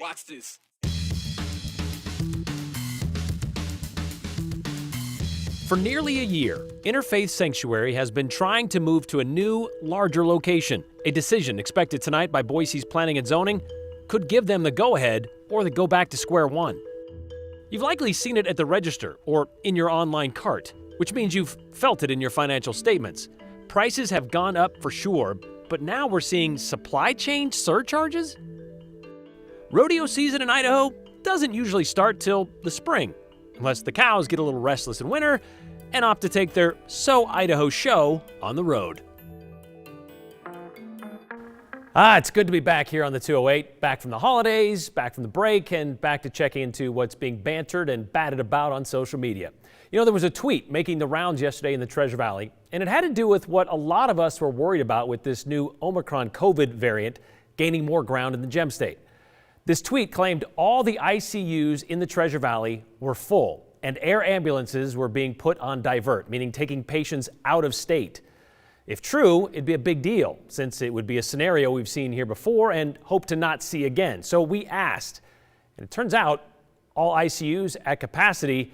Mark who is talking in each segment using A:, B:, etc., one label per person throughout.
A: Watch this.
B: For nearly a year, Interfaith Sanctuary has been trying to move to a new, larger location. A decision expected tonight by Boise's Planning and Zoning could give them the go-ahead or the go back to square one. You've likely seen it at the register or in your online cart, which means you've felt it in your financial statements. Prices have gone up for sure, but now we're seeing supply chain surcharges? Rodeo season in Idaho doesn't usually start till the spring, unless the cows get a little restless in winter and opt to take their So Idaho show on the road. It's good to be back here on the 208, back from the holidays, back from the break, and back to checking into what's being bantered and batted about on social media. You know, there was a tweet making the rounds yesterday in the Treasure Valley, and it had to do with what a lot of us were worried about with this new Omicron COVID variant gaining more ground in the Gem State. This tweet claimed all the ICUs in the Treasure Valley were full, and air ambulances were being put on divert, meaning taking patients out of state. If true, it'd be a big deal, since it would be a scenario we've seen here before and hope to not see again. So we asked, and it turns out all ICUs at capacity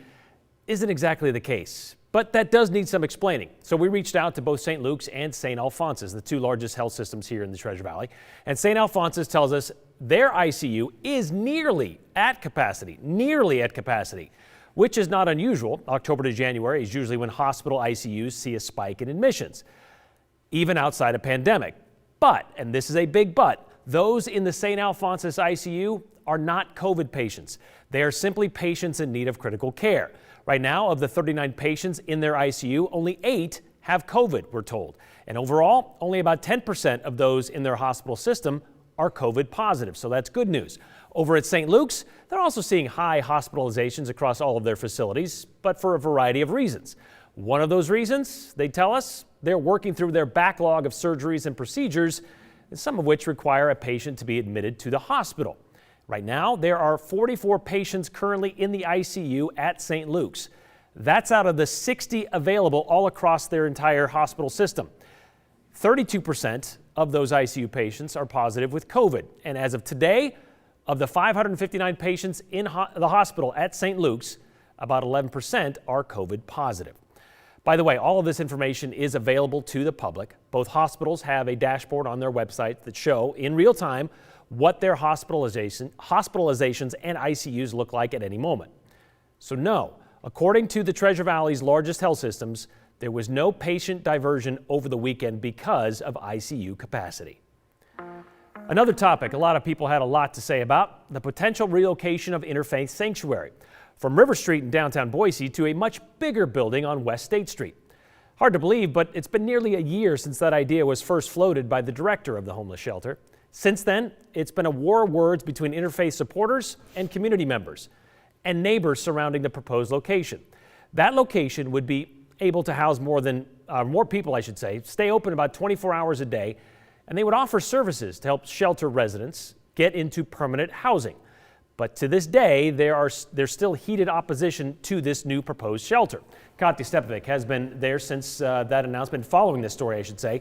B: isn't exactly the case. But that does need some explaining. So we reached out to both St. Luke's and St. Alphonsus, the two largest health systems here in the Treasure Valley. And St. Alphonsus tells us their ICU is nearly at capacity, which is not unusual. October to January is usually when hospital ICUs see a spike in admissions, even outside a pandemic. But, and this is a big but, those in the St. Alphonsus ICU are not COVID patients. They are simply patients in need of critical care. Right now, of the 39 patients in their ICU, only 8 have COVID, we're told. And overall, only about 10% of those in their hospital system are COVID positive, so that's good news. Over at St. Luke's, they're also seeing high hospitalizations across all of their facilities, but for a variety of reasons. One of those reasons, they tell us, they're working through their backlog of surgeries and procedures, some of which require a patient to be admitted to the hospital. Right now, there are 44 patients currently in the ICU at St. Luke's. That's out of the 60 available all across their entire hospital system. 32% of those ICU patients are positive with COVID. And as of today, of the 559 patients in the hospital at St. Luke's, about 11% are COVID positive. By the way, all of this information is available to the public. Both hospitals have a dashboard on their website that show in real time what their hospitalizations and ICUs look like at any moment. So no, according to the Treasure Valley's largest health systems, there was no patient diversion over the weekend because of ICU capacity. Another topic a lot of people had a lot to say about, the potential relocation of Interfaith Sanctuary from River Street in downtown Boise to a much bigger building on West State Street. Hard to believe, but it's been nearly a year since that idea was first floated by the director of the homeless shelter. Since then, it's been a war of words between Interfaith supporters and community members and neighbors surrounding the proposed location. That location would be able to house more people, stay open about 24 hours a day, and they would offer services to help shelter residents get into permanent housing. But to this day, there's still heated opposition to this new proposed shelter. Katya Stepovic has been there since that announcement, following this story, I should say.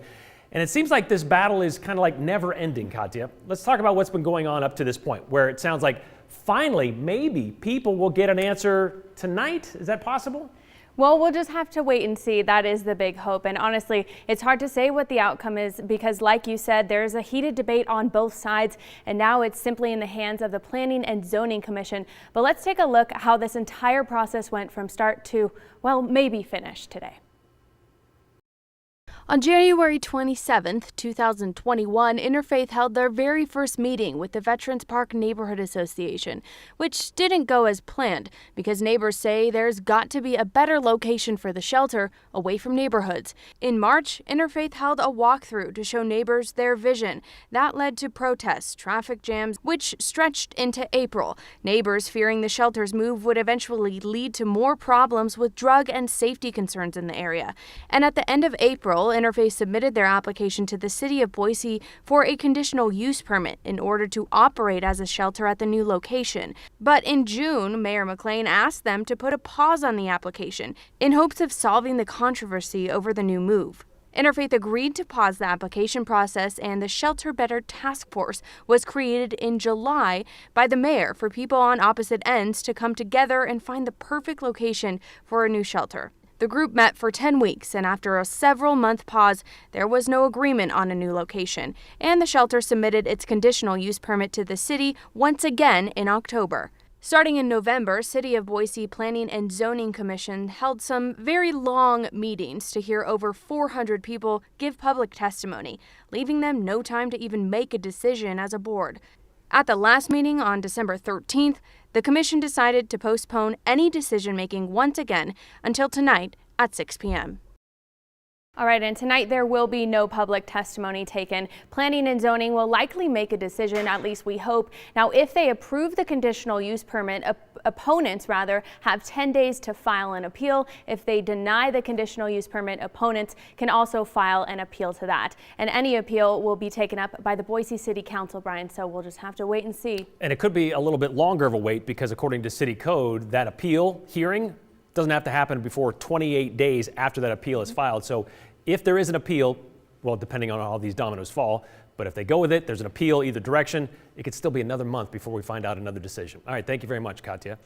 B: And it seems like this battle is kind of like never ending, Katya. Let's talk about what's been going on up to this point, where it sounds like finally, maybe people will get an answer tonight. Is that possible?
C: Well, we'll just have to wait and see. That is the big hope. And honestly, it's hard to say what the outcome is because, like you said, there's a heated debate on both sides. And now it's simply in the hands of the Planning and Zoning Commission. But let's take a look at how this entire process went from start to, well, maybe finish today. On January 27, 2021, Interfaith held their very first meeting with the Veterans Park Neighborhood Association, which didn't go as planned because neighbors say there's got to be a better location for the shelter away from neighborhoods. In March, Interfaith held a walkthrough to show neighbors their vision. That led to protests, traffic jams, which stretched into April. Neighbors fearing the shelter's move would eventually lead to more problems with drug and safety concerns in the area. And at the end of April, Interfaith submitted their application to the city of Boise for a conditional use permit in order to operate as a shelter at the new location. But in June, Mayor McLean asked them to put a pause on the application in hopes of solving the controversy over the new move. Interfaith agreed to pause the application process, and the Shelter Better Task Force was created in July by the mayor for people on opposite ends to come together and find the perfect location for a new shelter. The group met for 10 weeks, and after a several-month pause, there was no agreement on a new location, and the shelter submitted its conditional use permit to the city once again in October. Starting in November, City of Boise Planning and Zoning Commission held some very long meetings to hear over 400 people give public testimony, leaving them no time to even make a decision as a board. At the last meeting on December 13th, the commission decided to postpone any decision-making once again until tonight at 6 p.m. All right, and tonight there will be no public testimony taken. Planning and zoning will likely make a decision, at least we hope. Now, if they approve the conditional use permit, opponents have 10 days to file an appeal. If they deny the conditional use permit, opponents can also file an appeal to that. And any appeal will be taken up by the Boise City Council, Brian, so we'll just have to wait and see. And it could be a little bit longer of a wait because according to city code, that appeal hearing doesn't have to happen before 28 days after that appeal is filed. So if there is an appeal, well, depending on how these dominoes fall, but if they go with it, there's an appeal either direction, it could still be another month before we find out another decision. All right, thank you very much, Katya.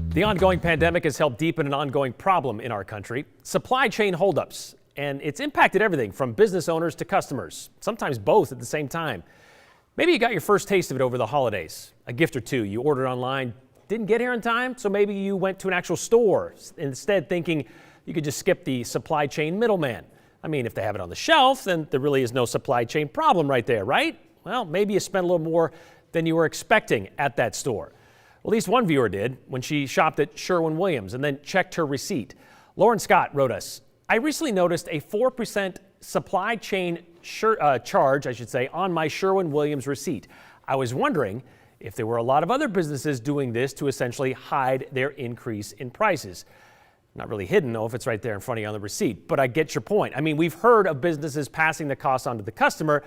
C: The ongoing pandemic has helped deepen an ongoing problem in our country, supply chain holdups, and it's impacted everything from business owners to customers, sometimes both at the same time. Maybe you got your first taste of it over the holidays, a gift or two you ordered online, didn't get here in time, so maybe you went to an actual store instead thinking you could just skip the supply chain middleman. I mean, if they have it on the shelf, then there really is no supply chain problem right there, right? Well, maybe you spent a little more than you were expecting at that store. Well, at least one viewer did when she shopped at Sherwin-Williams and then checked her receipt. Lauren Scott wrote us, I recently noticed a 4% supply chain charge, on my Sherwin-Williams receipt. I was wondering if there were a lot of other businesses doing this to essentially hide their increase in prices. Not really hidden, though, if it's right there in front of you on the receipt, but I get your point. I mean, we've heard of businesses passing the cost on to the customer,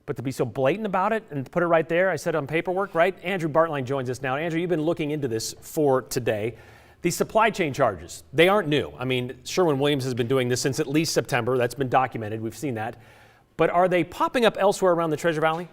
C: but to be so blatant about it and put it right there, I said on paperwork, right? Andrew Bartline joins us now. Andrew, you've been looking into this for today. These supply chain charges, they aren't new. I mean, Sherwin-Williams has been doing this since at least September. That's been documented. We've seen that. But are they popping up elsewhere around the Treasure Valley?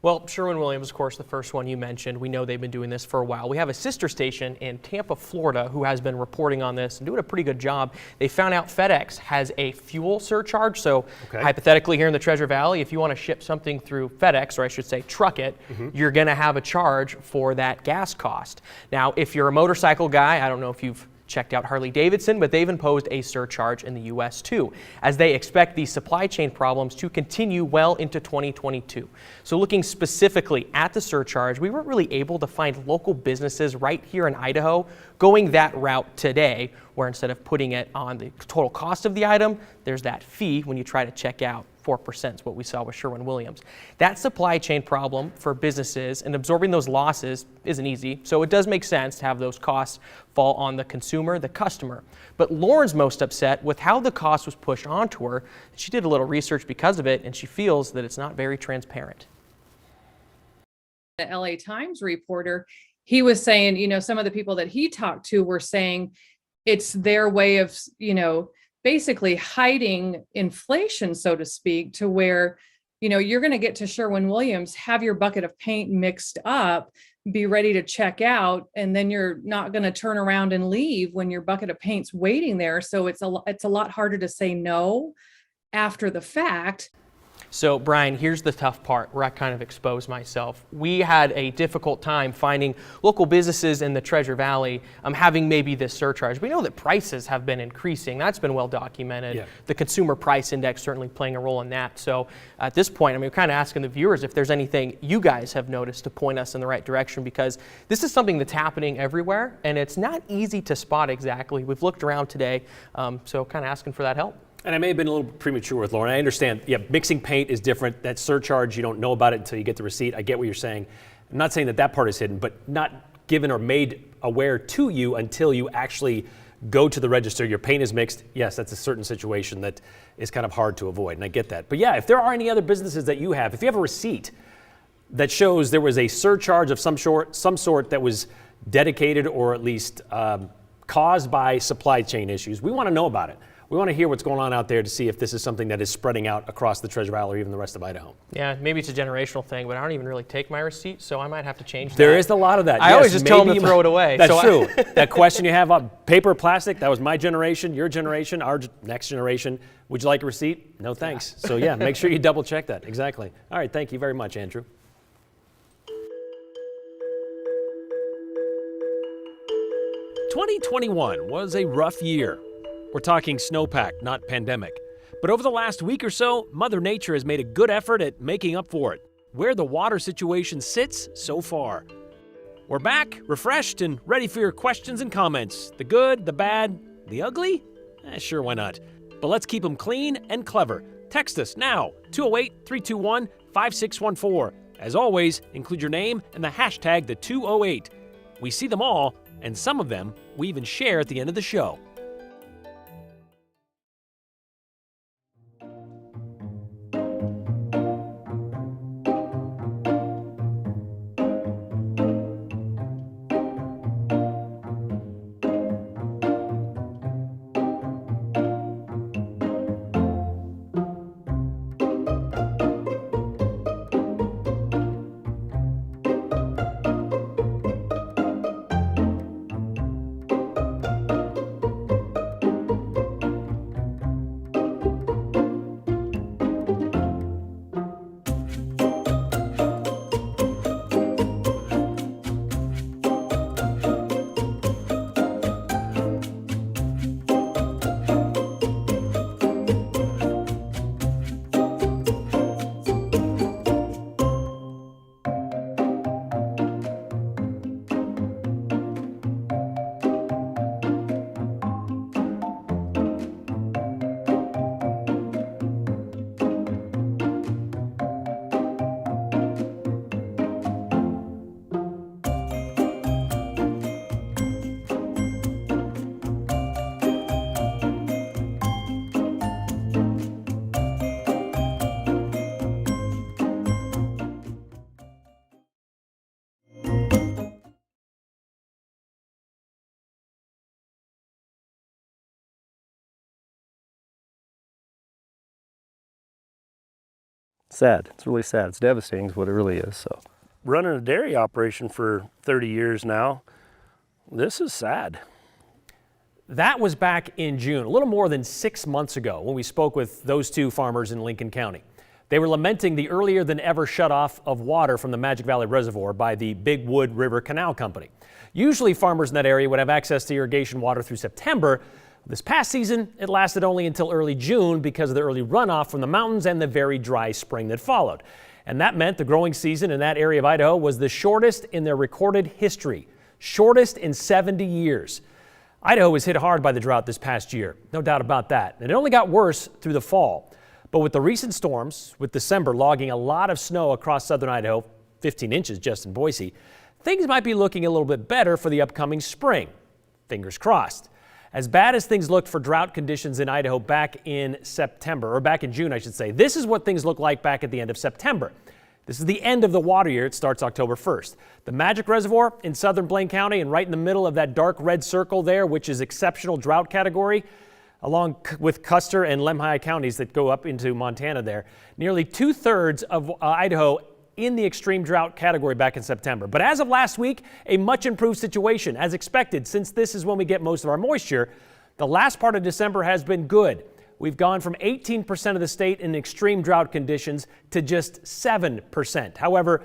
D: Well, Sherwin-Williams, of course, the first one you mentioned. We know they've been doing this for a while. We have a sister station in Tampa, Florida, who has been reporting on this and doing a pretty good job. They found out FedEx has a fuel surcharge. So hypothetically here in the Treasure Valley, if you want to ship something through FedEx, or I should say truck it, you're going to have a charge for that gas cost. Now, if you're a motorcycle guy, I don't know if you've checked out Harley-Davidson, but they've imposed a surcharge in the U.S. too, as they expect these supply chain problems to continue well into 2022. So looking specifically at the surcharge, we weren't really able to find local businesses right here in Idaho going that route today, where instead of putting it on the total cost of the item, there's that fee when you try to check out. 4% is what we saw with Sherwin-Williams. That supply chain problem for businesses and absorbing those losses isn't easy, so it does make sense to have those costs fall on the consumer, the customer. But Lauren's most upset with how the cost was pushed onto her. She did a little research because of it, and she feels that it's not very transparent.
E: The LA Times reporter, he was saying, some of the people that he talked to were saying it's their way of, basically hiding inflation, so to speak, to where, you're going to get to Sherwin-Williams, have your bucket of paint mixed up, be ready to check out, and then you're not going to turn around and leave when your bucket of paint's waiting there. So it's a lot harder to say no after the fact.
D: So Brian, here's the tough part where I kind of expose myself. We had a difficult time finding local businesses in the Treasure Valley having maybe this surcharge. We know that prices have been increasing. That's been well documented. Yeah. The consumer price index certainly playing a role in that. So at this point, we're kind of asking the viewers if there's anything you guys have noticed to point us in the right direction, because this is something that's happening everywhere and it's not easy to spot exactly. We've looked around today, so kind of asking for that help.
B: And I may have been a little premature with Lauren. I understand, mixing paint is different. That surcharge, you don't know about it until you get the receipt. I get what you're saying. I'm not saying that part is hidden, but not given or made aware to you until you actually go to the register. Your paint is mixed. Yes, that's a certain situation that is kind of hard to avoid, and I get that. But yeah, if there are any other businesses that you have, if you have a receipt that shows there was a surcharge of some sort that was dedicated or at least caused by supply chain issues, we want to know about it. We want to hear what's going on out there to see if this is something that is spreading out across the Treasure Valley or even the rest of Idaho.
D: Yeah, maybe it's a generational thing, but I don't even really take my receipt, so I might have to change that.
B: There is a lot of that.
D: I always just tell them to throw it away.
B: That's true. That question you have on paper or plastic, that was my generation, your generation, our next generation. Would you like a receipt? No, thanks. So yeah, make sure you double check that. Exactly. All right, thank you very much, Andrew. "2021 was a rough year. We're talking snowpack, not pandemic. But over the last week or so, Mother Nature has made a good effort at making up for it. Where the water situation sits so far. We're back, refreshed, and ready for your questions and comments. The good, the bad, the ugly? Sure, why not? But let's keep them clean and clever. Text us now, 208-321-5614. As always, include your name and the hashtag #the208. We see them all, and some of them we even share at the end of the show.
F: Sad. It's really sad. It's devastating is what it really is. So, running a dairy operation for 30 years now, this is sad.
B: That was back in June, a little more than 6 months ago, when we spoke with those two farmers in Lincoln County. They were lamenting the earlier than ever shutoff of water from the Magic Valley Reservoir by the Big Wood River Canal Company. Usually farmers in that area would have access to irrigation water through September. This past season, it lasted only until early June because of the early runoff from the mountains and the very dry spring that followed. And that meant the growing season in that area of Idaho was the shortest in their recorded history, shortest in 70 years. Idaho was hit hard by the drought this past year, no doubt about that. And it only got worse through the fall. But with the recent storms, with December logging a lot of snow across southern Idaho, 15 inches just in Boise, things might be looking a little bit better for the upcoming spring. Fingers crossed. As bad as things looked for drought conditions in Idaho back in September, or back in June, I should say, this is what things look like back at the end of September. This is the end of the water year. It starts October 1st. The Magic Reservoir in southern Blaine County and right in the middle of that dark red circle there, which is exceptional drought category, along with Custer and Lemhi counties that go up into Montana there. Nearly 2/3 of Idaho in the extreme drought category back in September. But as of last week, a much improved situation, as expected, since this is when we get most of our moisture. The last part of December has been good. We've gone from 18% of the state in extreme drought conditions to just 7%. However,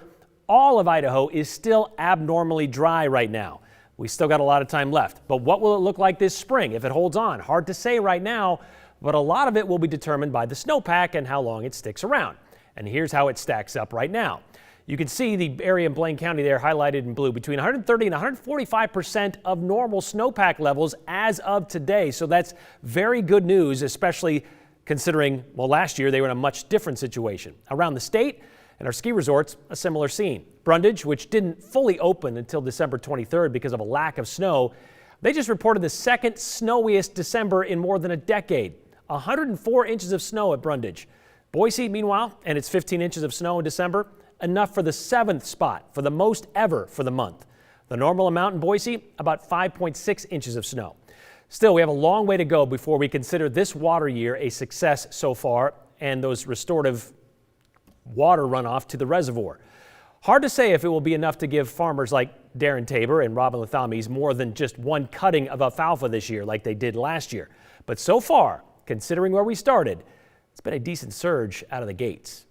B: all of Idaho is still abnormally dry right now. We still got a lot of time left. But what will it look like this spring if it holds on? Hard to say right now, but a lot of it will be determined by the snowpack and how long it sticks around. And here's how it stacks up right now. You can see the area in Blaine County there highlighted in blue, between 130 and 145% of normal snowpack levels as of today. So that's very good news, especially considering, well, last year they were in a much different situation. Around the state and our ski resorts, a similar scene. Brundage, which didn't fully open until December 23rd because of a lack of snow, they just reported the second snowiest December in more than a decade. 104 inches of snow at Brundage. Boise, meanwhile, and its 15 inches of snow in December, enough for the 7th spot, for the most ever for the month. The normal amount in Boise, about 5.6 inches of snow. Still, we have a long way to go before we consider this water year a success so far and those restorative water runoff to the reservoir. Hard to say if it will be enough to give farmers like Darren Tabor and Robin Lathamies more than just one cutting of alfalfa this year like they did last year. But so far, considering where we started, it's been a decent surge out of the gates.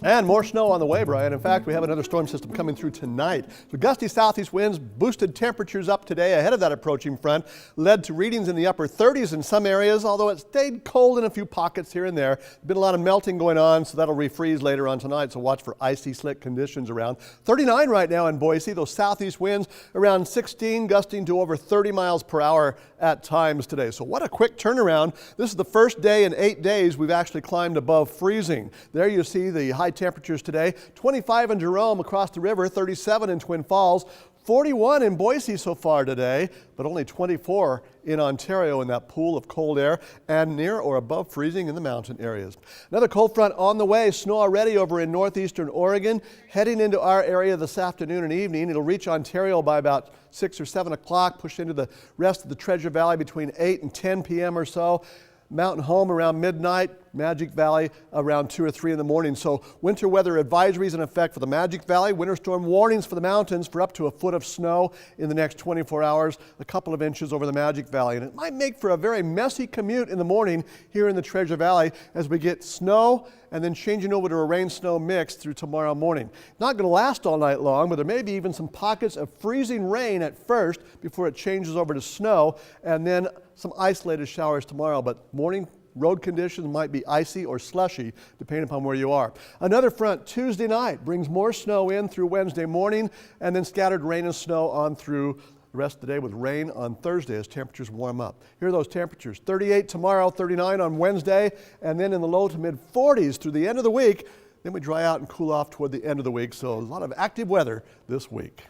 G: And more snow on the way, Brian. In fact, we have another storm system coming through tonight. So gusty southeast winds boosted temperatures up today ahead of that approaching front, led to readings in the upper 30s in some areas, although it stayed cold in a few pockets here and there. There's been a lot of melting going on, so that'll refreeze later on tonight, so watch for icy slick conditions around. 39 right now in Boise. Those southeast winds around 16, gusting to over 30 miles per hour at times today. So what a quick turnaround. This is the first day in 8 days we've actually climbed above freezing. There you see the high temperatures today. 25 in Jerome across the river, 37 in Twin Falls, 41 in Boise so far today, but only 24 in Ontario in that pool of cold air, and near or above freezing in the mountain areas. Another cold front on the way. Snow already over in northeastern Oregon, heading into our area this afternoon and evening. It'll reach Ontario by about 6 or 7 o'clock, push into the rest of the Treasure Valley between 8 and 10 p.m. or so. Mountain Home around midnight, Magic Valley around 2 or 3 in the morning. So winter weather advisories in effect for the Magic Valley, winter storm warnings for the mountains for up to a foot of snow in the next 24 hours, a couple of inches over the Magic Valley. And it might make for a very messy commute in the morning here in the Treasure Valley as we get snow and then changing over to a rain-snow mix through tomorrow morning. Not going to last all night long, but there may be even some pockets of freezing rain at first before it changes over to snow, and then some isolated showers tomorrow, but morning road conditions might be icy or slushy depending upon where you are. Another front Tuesday night brings more snow in through Wednesday morning, and then scattered rain and snow on through the rest of the day with rain on Thursday as temperatures warm up. Here are those temperatures: 38 tomorrow, 39 on Wednesday, and then in the low to mid 40s through the end of the week. Then we dry out and cool off toward the end of the week, so a lot of active weather this week.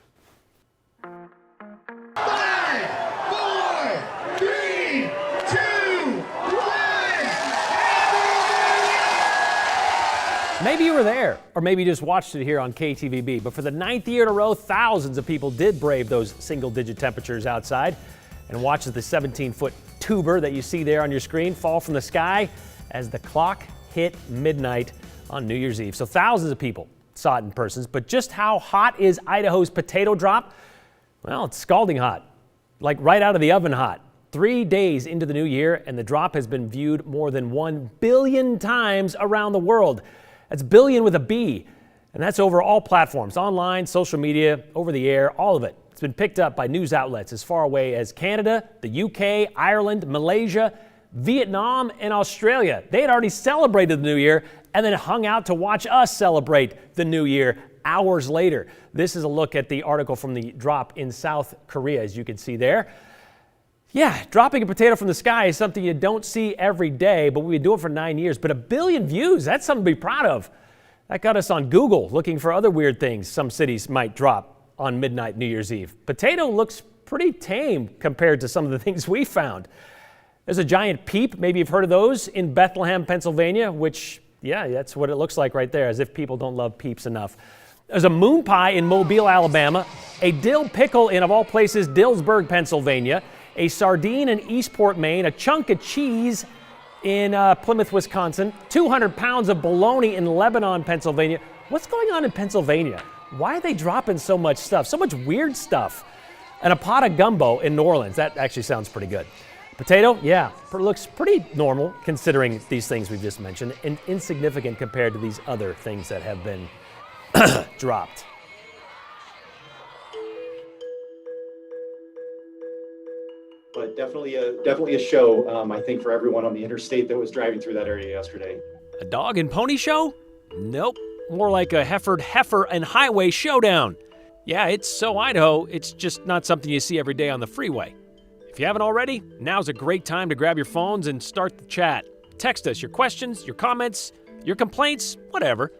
H: 5, 4, 3, 2, 1.
B: Maybe you were there, or maybe you just watched it here on KTVB, but for the 9th year in a row, thousands of people did brave those single-digit temperatures outside and watched the 17-foot tuber that you see there on your screen fall from the sky as the clock hit midnight on New Year's Eve. So thousands of people saw it in person, but just how hot is Idaho's potato drop? Well, it's scalding hot, like right out of the oven hot. 3 days into the new year, and the drop has been viewed more than 1 billion times around the world. That's billion with a B, and that's over all platforms, online, social media, over the air, all of it. It's been picked up by news outlets as far away as Canada, the UK, Ireland, Malaysia, Vietnam, and Australia. They had already celebrated the new year and then hung out to watch us celebrate the new year hours later. This is a look at the article from the drop in South Korea, as you can see there. Yeah, dropping a potato from the sky is something you don't see every day, but we've been doing it for 9 years. But 1 billion views, that's something to be proud of. That got us on Google looking for other weird things some cities might drop on midnight New Year's Eve. Potato looks pretty tame compared to some of the things we found. There's a giant peep, maybe you've heard of those, in Bethlehem, Pennsylvania, which, yeah, that's what it looks like right there, as if people don't love peeps enough. There's a moon pie in Mobile, Alabama, a dill pickle in, of all places, Dillsburg, Pennsylvania, a sardine in Eastport, Maine, a chunk of cheese in Plymouth, Wisconsin, 200 pounds of bologna in Lebanon, Pennsylvania. What's going on in Pennsylvania? Why are they dropping so much stuff, so much weird stuff? And a pot of gumbo in New Orleans. That actually sounds pretty good. Potato, yeah, looks pretty normal considering these things we've just mentioned, and insignificant compared to these other things that have been dropped.
I: But definitely a show, I think, for everyone on the interstate that was driving through that area yesterday.
B: A dog and pony show? Nope. More like a heifer and highway showdown. Yeah, it's so Idaho, it's just not something you see every day on the freeway. If you haven't already, now's a great time to grab your phones and start the chat. Text us your questions, your comments, your complaints, whatever.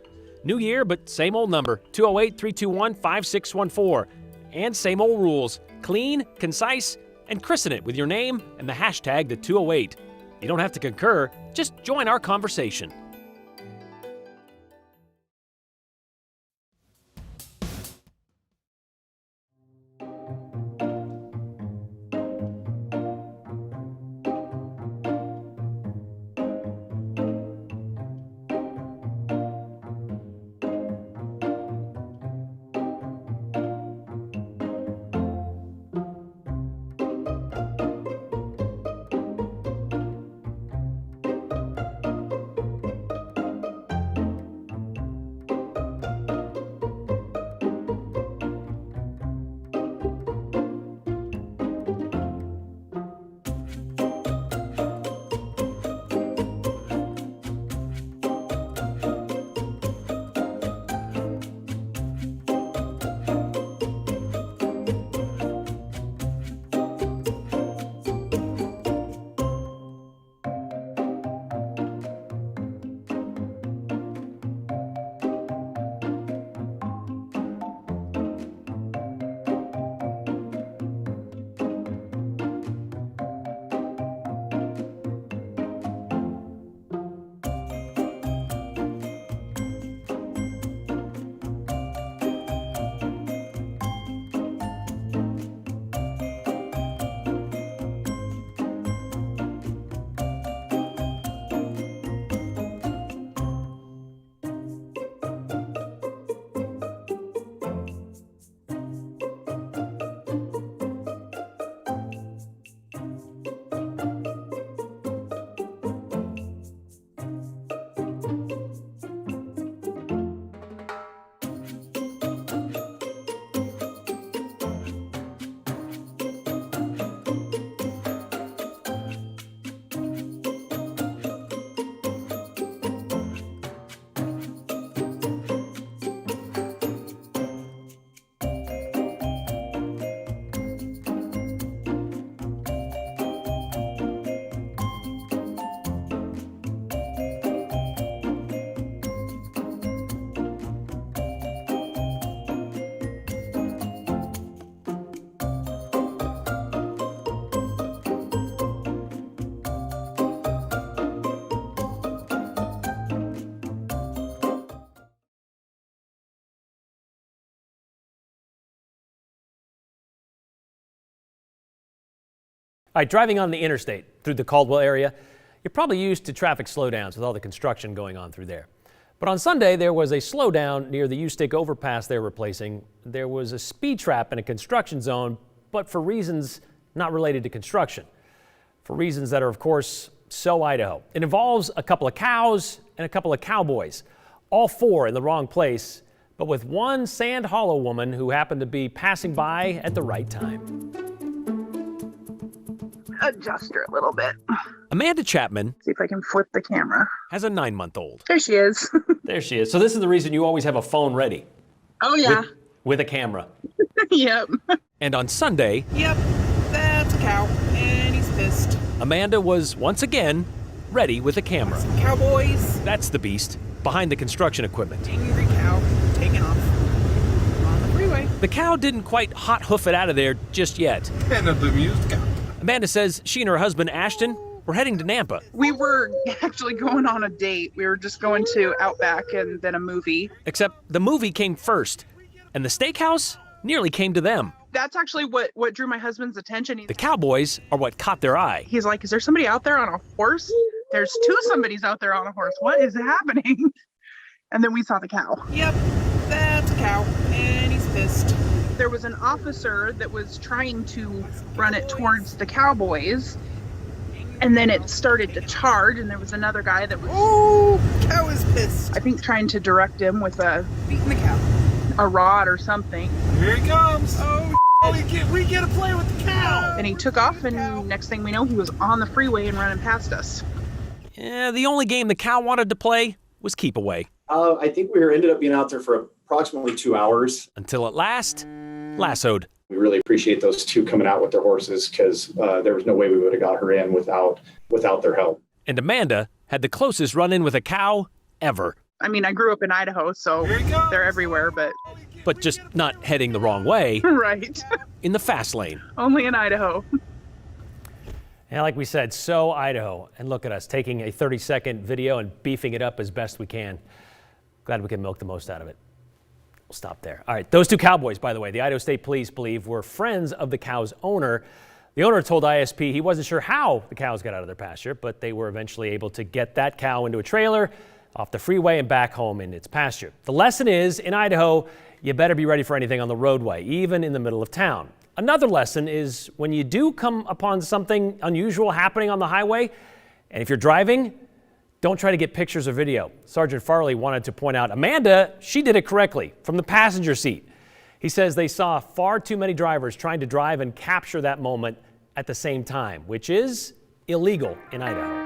B: New year, but same old number, 208-321-5614. And same old rules, clean, concise, and christen it with your name and the hashtag #the208. You don't have to concur, just join our conversation. All right, driving on the interstate through the Caldwell area, you're probably used to traffic slowdowns with all the construction going on through there. But on Sunday, there was a slowdown near the U-Stick overpass they're replacing. There was a speed trap in a construction zone, but for reasons not related to construction. For reasons that are, of course, so Idaho. It involves a couple of cows and a couple of cowboys, all four in the wrong place, but with one Sand Hollow woman who happened to be passing by at the right time.
J: Adjust her a little bit.
B: Amanda Chapman
J: See if I can flip the camera.
B: has a 9-month-old.
J: There she is.
B: There she is. So this is the reason you always have a phone ready.
J: Oh, yeah.
B: With a camera.
J: Yep.
B: And on Sunday,
J: Yep. That's a cow. And he's pissed.
B: Amanda was once again ready with a camera.
J: Cowboys.
B: That's the beast behind the construction equipment.
J: Angry cow. Taking off. On the freeway.
B: The cow didn't quite hot hoof it out of there just yet.
H: And a bemused cow.
B: Amanda says she and her husband Ashton were heading to Nampa.
J: We were actually going on a date. We were just going to Outback and then a movie.
B: Except the movie came first, and the steakhouse nearly came to them.
J: That's actually what drew my husband's attention.
B: The Cowboys are what caught their eye.
J: He's like, is there somebody out there on a horse? There's two somebodies out there on a horse. What is happening? And then we saw the cow. Yep, that's a cow. And he's pissed. There was an officer that was trying to run it towards the Cowboys. And then it started to charge, and there was another guy that was... Oh, cow is pissed. I think trying to direct him with beating the cow. A rod or something.
H: Here he comes. Oh, we get to play with the cow.
J: And he took off, and next thing we know, he was on the freeway and running past us.
B: Yeah, the only game the cow wanted to play was keep away.
I: I think ended up being out there for approximately 2 hours.
B: Until at last, lassoed.
I: We really appreciate those two coming out with their horses because there was no way we would have got her in without their help.
B: And Amanda had the closest run-in with a cow ever.
J: I mean, I grew up in Idaho, so they're everywhere, but...
B: But just not heading the wrong way.
J: Right.
B: In the fast lane.
J: Only in Idaho.
B: And like we said, so Idaho. And look at us taking a 30-second video and beefing it up as best we can. Glad we can milk the most out of it. We'll stop there. All right, those two cowboys, by the way, the Idaho State Police believe were friends of the cow's owner. The owner told ISP he wasn't sure how the cows got out of their pasture, but they were eventually able to get that cow into a trailer off the freeway and back home in its pasture. The lesson is, in Idaho, you better be ready for anything on the roadway, even in the middle of town. Another lesson is when you do come upon something unusual happening on the highway, and if you're driving, don't try to get pictures or video. Sergeant Farley wanted to point out Amanda, she did it correctly from the passenger seat. He says they saw far too many drivers trying to drive and capture that moment at the same time, which is illegal in Idaho.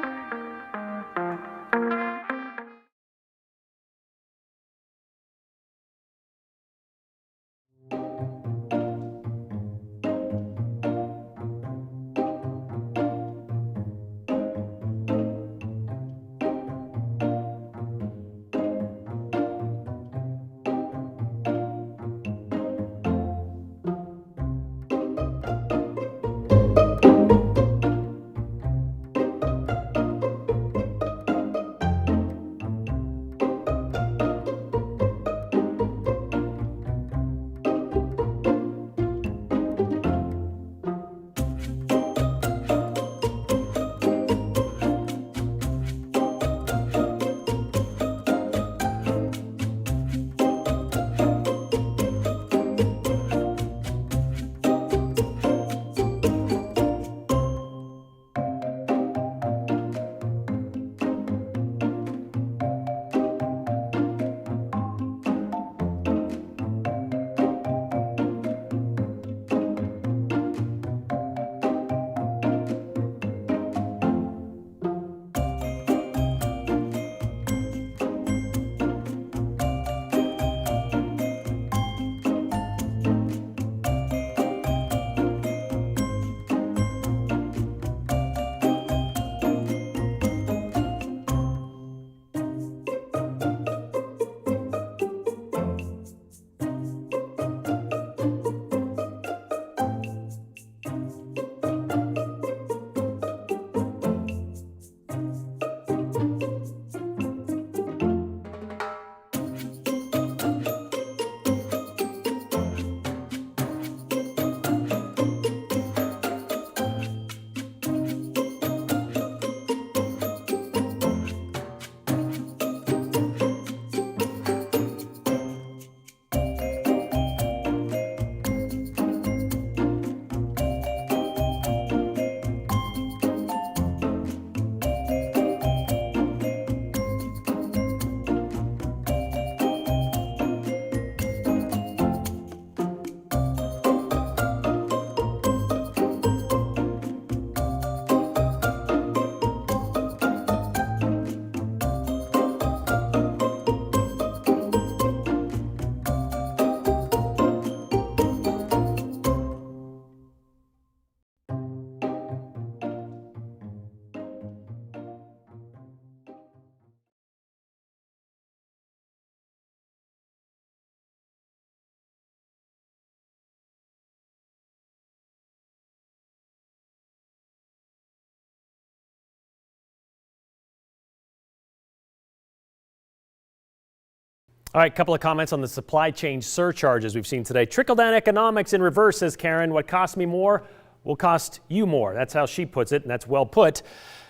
B: All right, a couple of comments on the supply chain surcharges we've seen today. Trickle-down economics in reverse, says Karen. What costs me more will cost you more. That's how she puts it, and that's well put.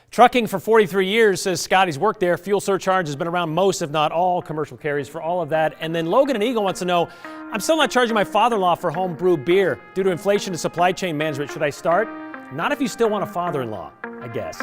B: Trucking for 43 years, says Scotty's worked there. Fuel surcharge has been around most, if not all, commercial carriers for all of that. And then Logan and Eagle wants to know, I'm still not charging my father-in-law for home brewed beer. Due to inflation and supply chain management, should I start? Not if you still want a father-in-law, I guess.